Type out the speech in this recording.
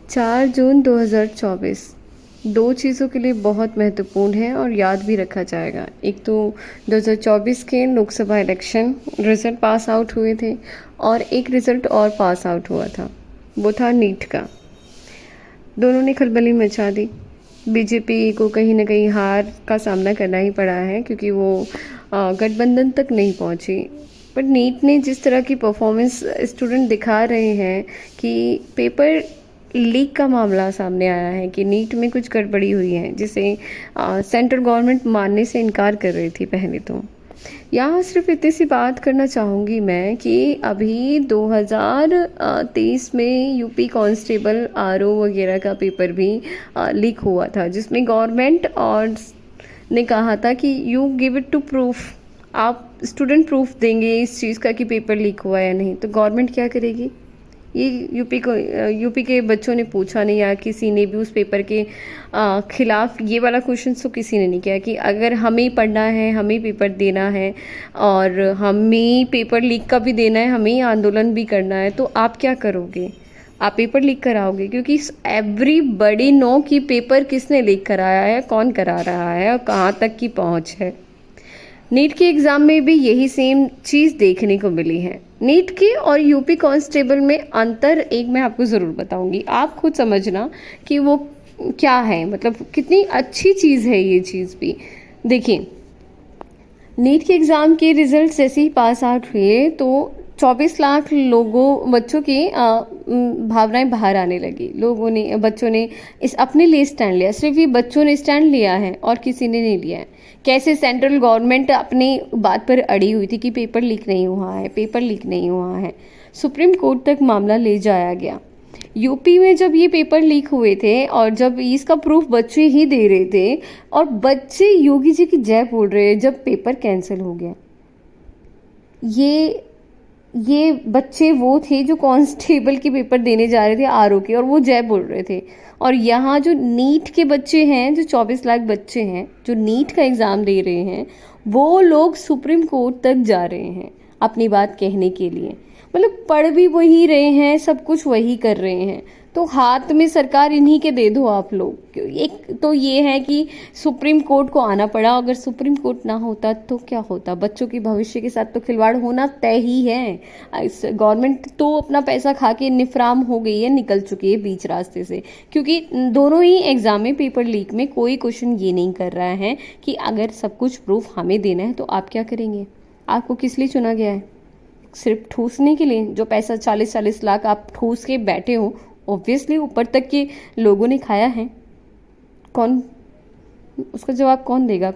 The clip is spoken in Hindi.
4 जून 2024 दो चीज़ों के लिए बहुत महत्वपूर्ण है और याद भी रखा जाएगा। एक तो 2024 के Lok Sabha election result pass out हुए थे और एक रिज़ल्ट और पास आउट हुआ था, वो था नीट का। दोनों ने खलबली मचा दी। बीजेपी को कहीं ना कहीं हार का सामना करना ही पड़ा है क्योंकि वो गठबंधन तक नहीं पहुंची। पर नीट ने जिस तरह की परफॉर्मेंस स्टूडेंट दिखा रहे हैं कि पेपर लीक का मामला सामने आया है कि नीट में कुछ गड़बड़ी हुई है, जिसे सेंट्रल गवर्नमेंट मानने से इनकार कर रही थी पहले तो। यहाँ सिर्फ इतनी सी बात करना चाहूँगी मैं कि अभी 2023 में यूपी कांस्टेबल आरओ वगैरह का पेपर भी लीक हुआ था, जिसमें गवर्नमेंट और ने कहा था कि you give it to proof, आप स्टूडेंट प्रूफ देंगे इस चीज़ का कि पेपर लीक हुआ है या नहीं। तो गवर्नमेंट क्या करेगी? ये यूपी के बच्चों ने पूछा नहीं, या किसी ने भी उस पेपर के खिलाफ ये वाला क्वेश्चन तो किसी ने नहीं किया कि अगर हमें पढ़ना है, हमें पेपर देना है और हमें पेपर लीक का भी देना है, हमें आंदोलन भी करना है, तो आप क्या करोगे? आप पेपर लीक कराओगे? क्योंकि एवरीबडी नो कि पेपर किसने लीक कराया है, कौन करा रहा है और कहाँ तक की पहुँच है। नीट के एग्ज़ाम में भी यही सेम चीज़ देखने को मिली है। नीट के और यूपी कांस्टेबल में अंतर एक मैं आपको ज़रूर बताऊंगी, आप खुद समझना कि वो क्या है, मतलब कितनी अच्छी चीज़ है ये चीज़ भी। देखिए, नीट के एग्ज़ाम के रिजल्ट जैसे ही पास आउट हुए तो 24 लाख बच्चों की भावनाएं बाहर आने लगी। बच्चों ने इस अपने लिए स्टैंड लिया। सिर्फ ये बच्चों ने स्टैंड लिया है और किसी ने नहीं लिया है। कैसे सेंट्रल गवर्नमेंट अपनी बात पर अड़ी हुई थी कि पेपर लीक नहीं हुआ है, पेपर लीक नहीं हुआ है। सुप्रीम कोर्ट तक मामला ले जाया गया। यूपी में जब ये पेपर लीक हुए थे और जब इसका प्रूफ बच्चे ही दे रहे थे और बच्चे योगी जी की जय बोल रहे हैं जब पेपर कैंसिल हो गया। ये बच्चे वो थे जो कांस्टेबल के पेपर देने जा रहे थे आरओ के, और वो जय बोल रहे थे। और यहाँ जो नीट के बच्चे हैं, जो 24 लाख बच्चे हैं जो नीट का एग्ज़ाम दे रहे हैं, वो लोग सुप्रीम कोर्ट तक जा रहे हैं अपनी बात कहने के लिए। मतलब पढ़ भी वही रहे हैं, सब कुछ वही कर रहे हैं, तो हाथ में सरकार इन्हीं के दे दो आप लोग। एक तो ये है कि सुप्रीम कोर्ट को आना पड़ा। अगर सुप्रीम कोर्ट ना होता तो क्या होता? बच्चों के भविष्य के साथ तो खिलवाड़ होना तय ही है। गवर्नमेंट तो अपना पैसा खा के निफराम हो गई है, निकल चुकी है बीच रास्ते से, क्योंकि दोनों ही एग्जाम में पेपर लीक में कोई क्वेश्चन ये नहीं कर रहा है कि अगर सब कुछ प्रूफ हमें देना है तो आप क्या करेंगे? आपको किस लिए चुना गया है? सिर्फ ठूसने के लिए? जो पैसा 40-40 लाख आप ठूस के बैठे हो, ऑब्वियसली ऊपर तक के लोगों ने खाया है। कौन उसका जवाब कौन देगा?